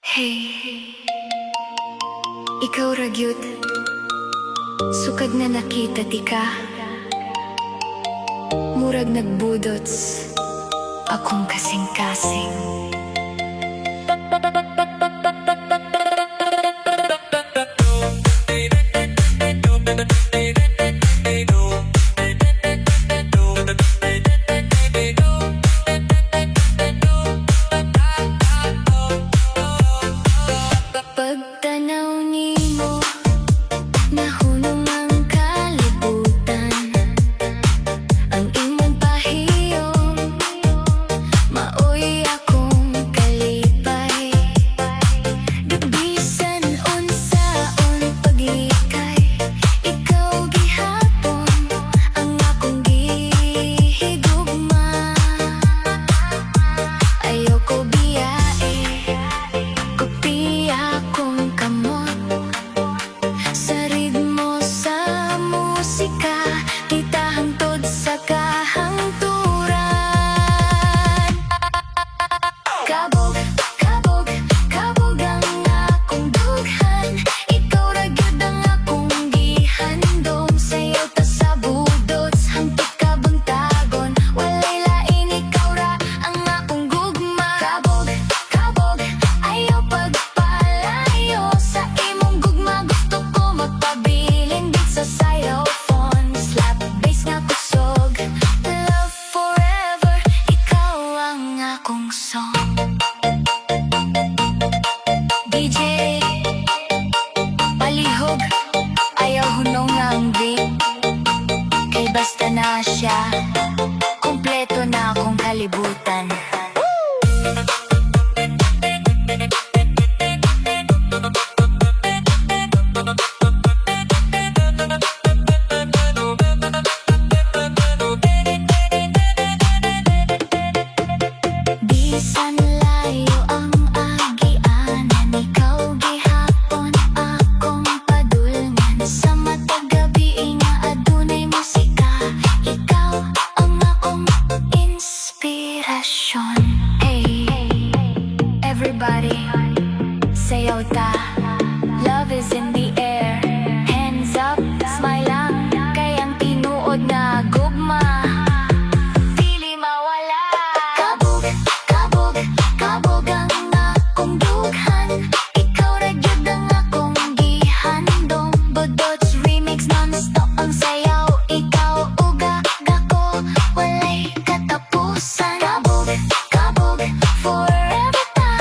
Hey, ikaw ragyod, sukad na nakita ti ka. Murag nagbudots, akong kasing-kasing. Pagtanaw nimo, nahunong ang kalibutan. Ang imong pahiyom, maoy akong kalipay. Bisan unsaon paglikay, ikaw gihapon ang akong gihigugma. Ayoko biyae, kopiya kong kamot sa ritmo sa musika, kita hangtod sa kahangturan. Kabog, kabog, kabog ang akong dughan. Ikaw ragyod ang akong gihandom. Sayaw ta sa budots, hangtod kabuntagon. Walay lain, ikaw ra ang akong gugma. Kabog, kabog, ayaw pagpalayo sa imong gugma. Gusto ko magpabilin dit sa xylophone. Slap bass nga kusog, love forever. Ikaw ang akong song. DJ palihog, ayaw hunong nga ang beat. Kay basta na siya, kumpleto na akong kalibutan. Bisan layo ang agianan, ikaw gihapon akong padulngan. Sa matag gabi nga adunay musika, ikaw ang akong inspirasyon. Hey, everybody, sayaw ta. Love is in the air. Hands up, smile lang, kay ang tinuod na gugma dili mawala. Kabog, kabog, kabog ang akong dughan. Ikaw ragyod ang akong gihandom. Budots remix non-stop ang sayaw. Ikaw uga gako, walay katapusan. Kabog, kabog, forever ta.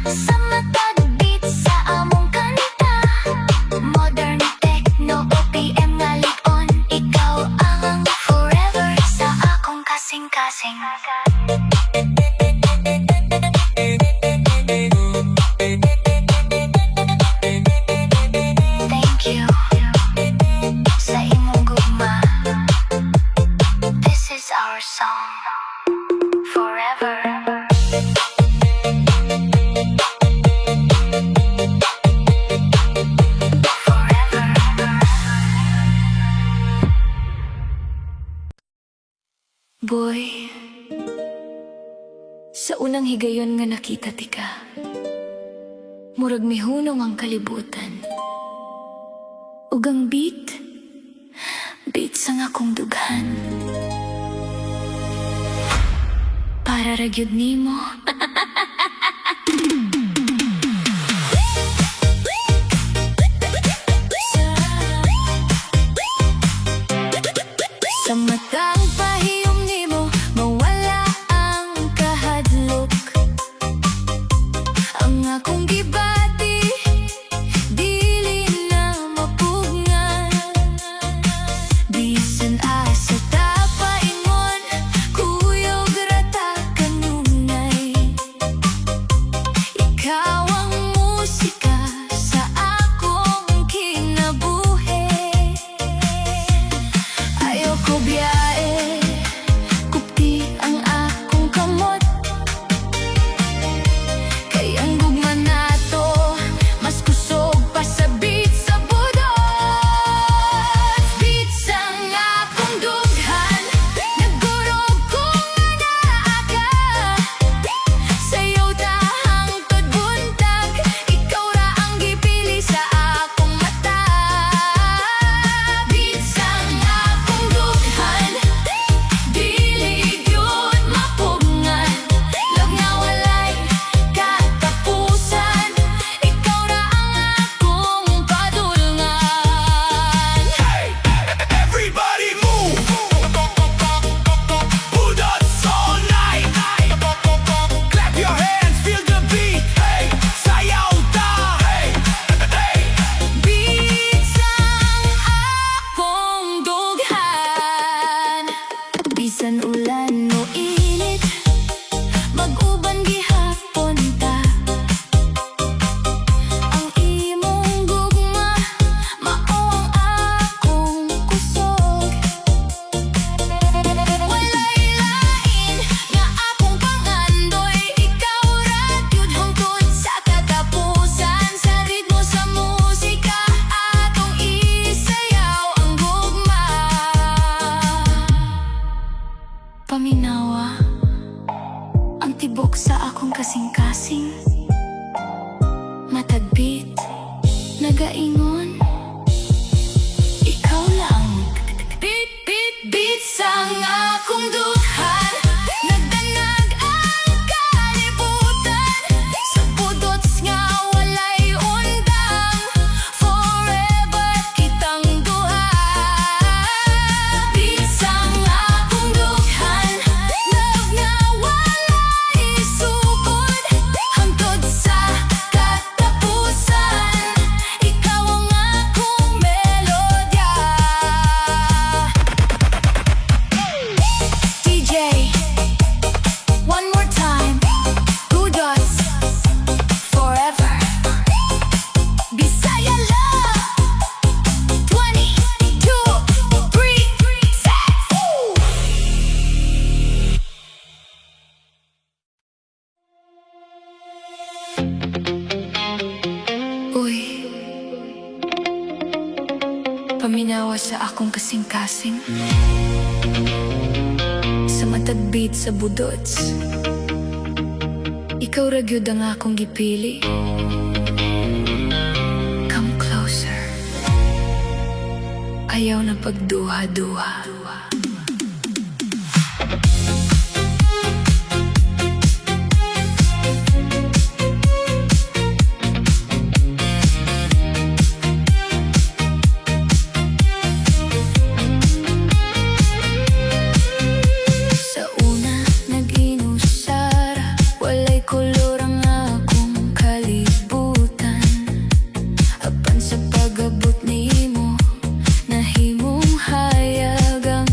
Sa matag beat sa among kanta. Modern techno, OPM nga lik-on. Ikaw ang forever sa akong kasing-kasing. Thank you sa imong gugma. This is our song, forever. Forever. Boy, sa unang higayon nga nakita ti ka, murag mihunong ang kalibutan. Ug ang beat sa nga akong dughan. Para ragyod nimo. Sa matang pahiyom nimo, mawala ang kahadlok. Ang akong gibati, dili na mapugngan. Bisan asa ta paingon, kuyog rata kanunay. Ikaw ang musika sa akong kinabuhi. Ayoko biyae, kupti ang akong kamot. Kay ang gugma nato kasing matagbit, nagaingon ikaw lang. Beat, beat, beat sang akong duhan, nagdanag ang kalibutan, sa budots nga walay undang, forever kitang duha. Beat sang akong duhan, love nga walay sugod, hangtod sa katapusan, ikaw ang akong melodya. DJ, one more time, budots, forever. Bisaya love, 1, 2, 3, set. Uy, paminawa sa akong kasing-kasing, sa matagbit sa budots, ikaw ra gyud ang akong gipili. Come closer, ayaw na pagduha-duha. Sa una nag-inusara, walay kolor ang akong kalibutan. Apan sa pag-abot nimo, nahimong hayag ang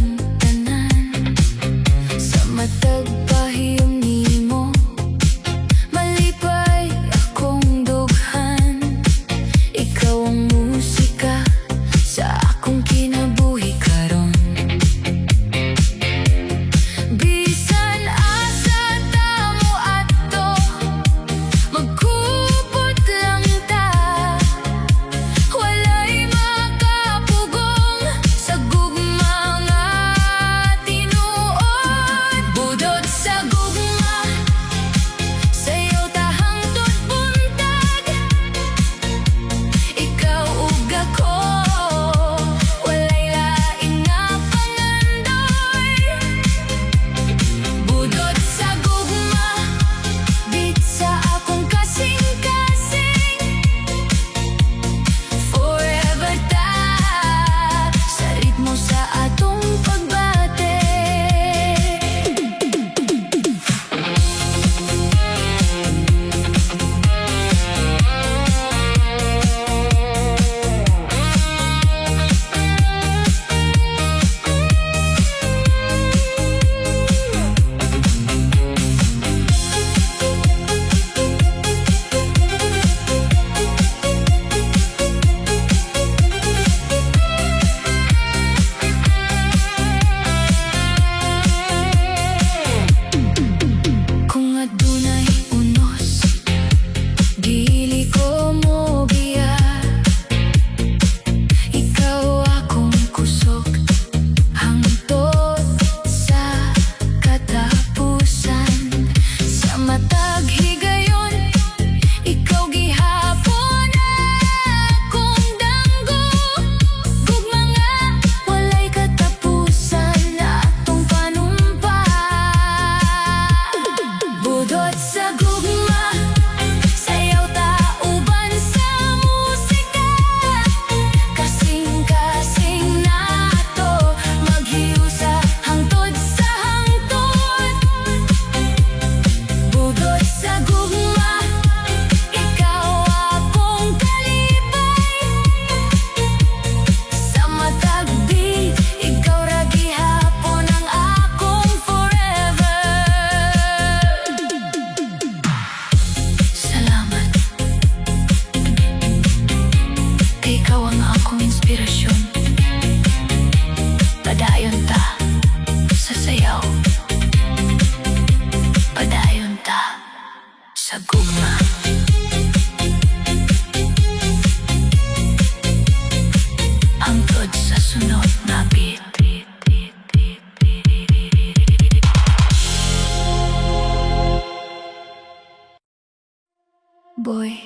Boy,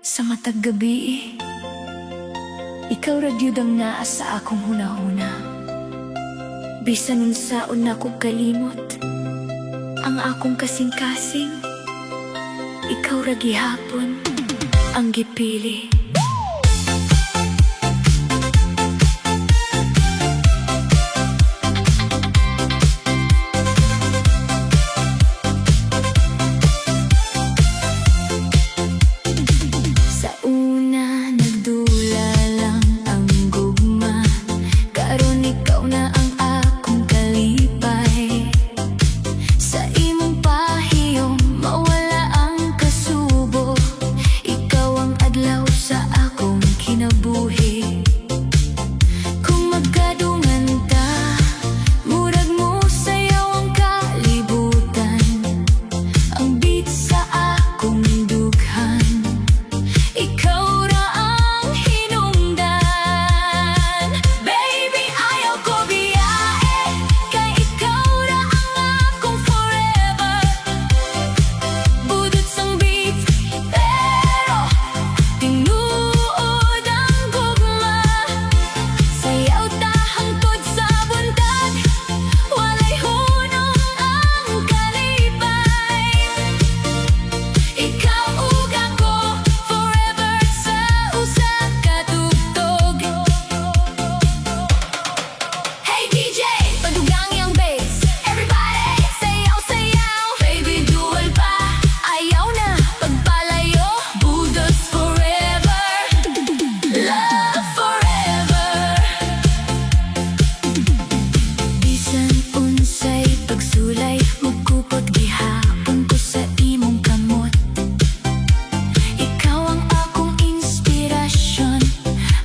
sa matag gabi, ikaw ragyod ang naa sa akong hunahuna. Bisan unsaon na ko kalimot, ang akong kasing-kasing, ikaw ra gihapon ang gipili. Sa una nagdula lang ang gugma, karon ikaw na ang akong kalipay. Sa imong pahiyom mawala ang kasubo, ikaw ang adlaw sa akong kinabuhi. Kung magkadungan ta, murag mo sayaw ang kalibutan, ang beat sa akong dughan, ikaw ra ang hinungdan. Baby, ayaw ko biyahe, kay ikaw ra ang akong forever. Budot sang beat, pero tinuod ang gugma. Sayaw ta hangtod sa buntag, walay hunong ang kalipay. Ikaw ug ako, forever sa usa ka tugtog. Hey DJ, padugang yang bass. Everybody, sayaw, sayaw. Baby, dual pa, ayaw na pagpalayo. Budos forever, love forever. Bisan unsay pagsulay, magkupot gihapon ko sa imong kamot. Ikaw ang akong inspirasyon,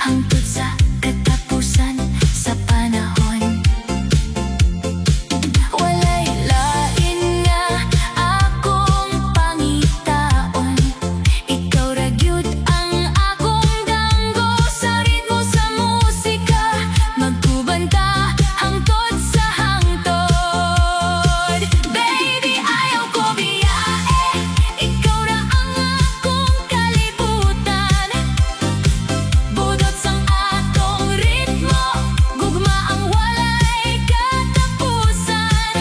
hangtod sa katapusan sa panahon. Walay lain nga akong pangitaon, ikaw ra gyud ang akong danggo. Sa ritmo sa musika, magkubanta hangtod sa hangtod. Baby, ayaw ko biyahe, ikaw ra ang akong kalibutan. Budot sang atong ritmo, gugma ang walay katapusan.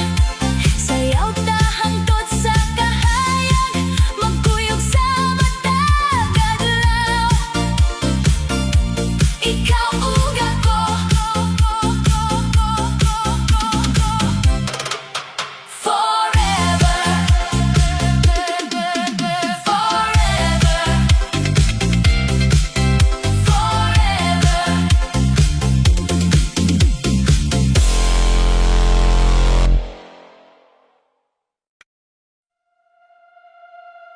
Sayaw ta hangtod sa kahayag, magkuyog sa matag adlaw. Ikaw ug ako, forever,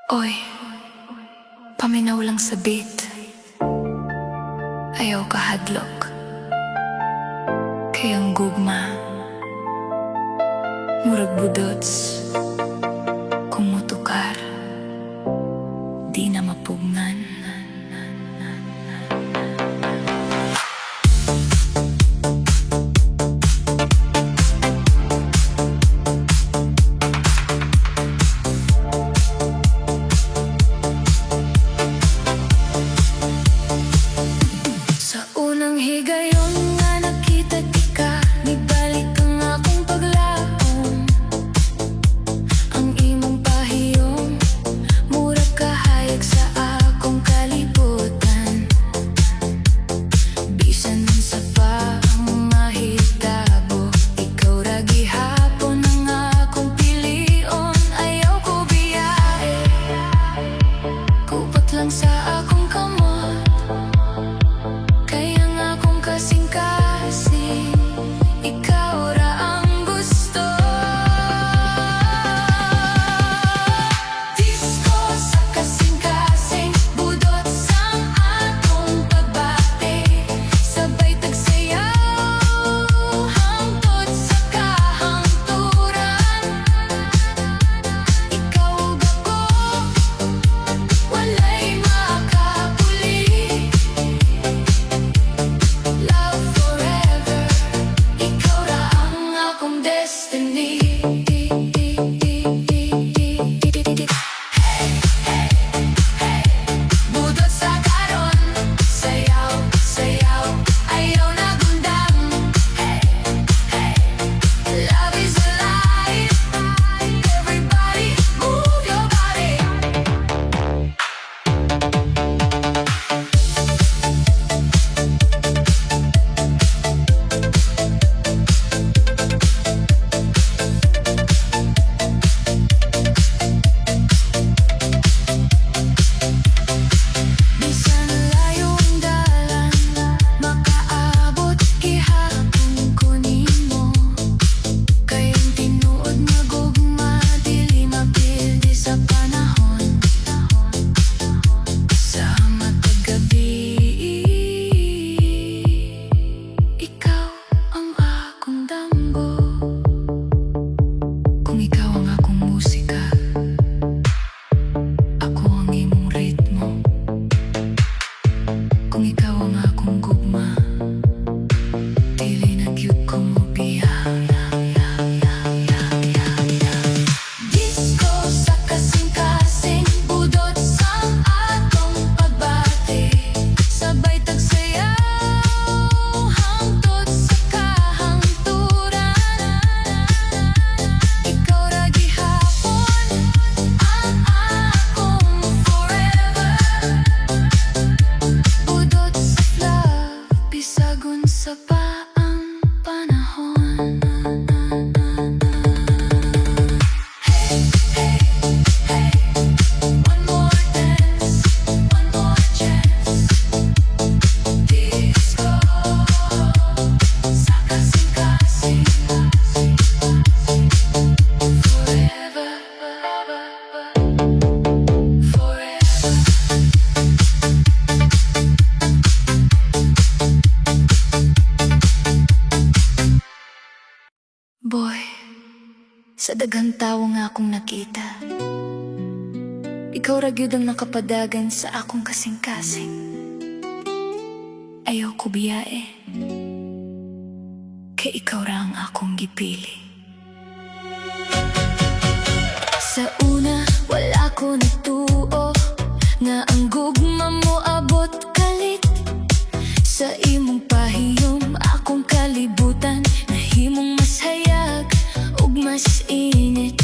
Oy, paminaw lang sa beat. Ayaw ka hadlok, kay ang gugma murag budots. Kung mutukar, di na mapugnan. Sa unang higayon nga nakita ka, nibalik ang akong paglaom. Ang imong pahiyom, murag kahayag sa akong kalibutan. Sa daghang tawo nga akong nakita, ikaw ra gyud ang nakapadagan sa akong kasing-kasing. Ayaw ko biyae, kay ikaw ra ang akong gipili. Sa una, wala ko natuo nga ang gugma mo abot kalit. Sa imong pahiyom, akong kalibutan, nahimong mas hayag ug mas init.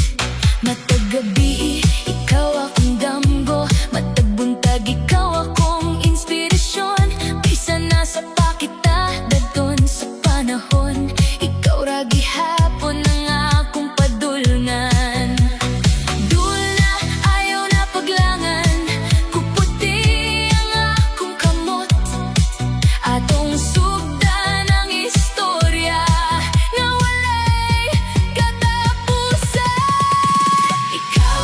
Matag gabi, ikaw akong damgo, matag buntag, ikaw akong inspirasyon. Bisan nasa pa kita, dadton sa panahon, ikaw ra gihapon ang akong padulngan. Dula, ayaw na paglangan, kuputi ang akong kamot. Atong sugdan ang istorya nga walay katapusan. Ikaw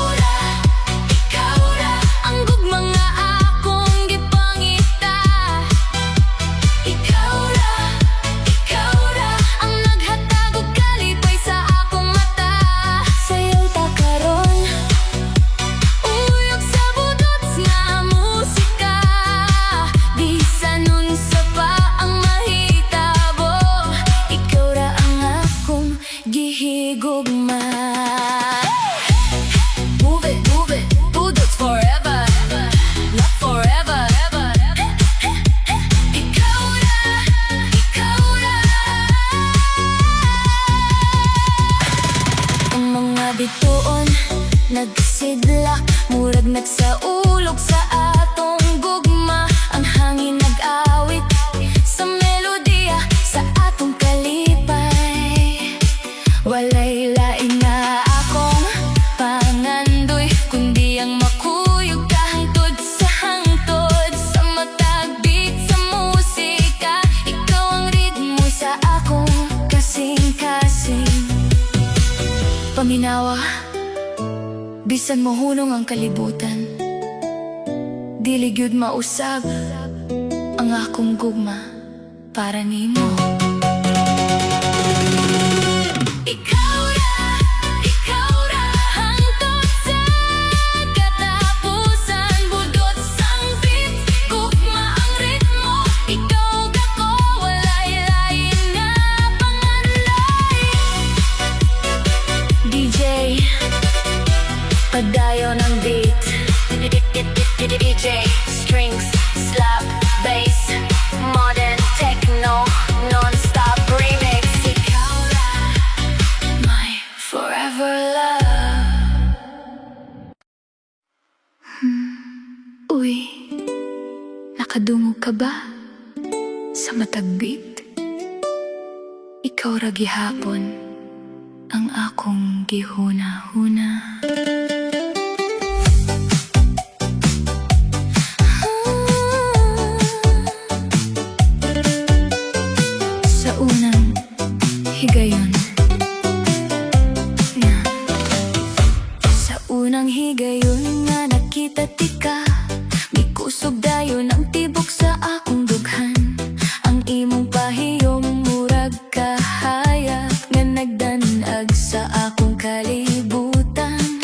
ra ang gugma nga akong gipangita. Ikaw ra ang naghatag og kalipay sa akong mata. Sayaw ta karon, uyog sa budots nga musika. Bisan unsa pa ang mahitabo, ikaw ra ang akong gihigugma. Move it, budots forever, love forever. Ikaw ra ang mga bituon nagsidlak, murag nagsaulog sa atong gugma. Ang hangin nag-awit sa melodiya sa atong kalipay. Walay lain nga akong pangandoy, kundi ang makuyog kahangtod sa hangtod. Sa matag beat sa musika, ikaw ang ritmo sa akong kasing-kasing. Paminawa, bisan mohunong ang kalibutan, dili gyud mausab ang akong gugma para nimo. Ikaw ra hangtod sa katapusan, budot sang beat, gugma ang ritmo. Ikaw gako, walay lain nga panganlay. DJ, padayon ang beat. DJ, strings, slap, bass, modern techno, non-stop remix. Ikaw ra, my forever love. Uy, nakadungog ka ba sa matag beat? Ikaw ra gihapon ang akong gihuna-huna. Sa unang higayon, nga nakita tika, mikusog dayon ang tibok sa akong dughan. Ang imong pahiyom murag kahayag nga nagdanag sa akong kalibutan.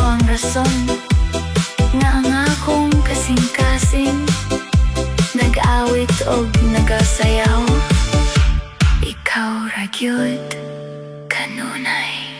ang rason nga ang akong kasing-kasing nag-awit og nagasayaw. Ikaw ra gyud kanunay.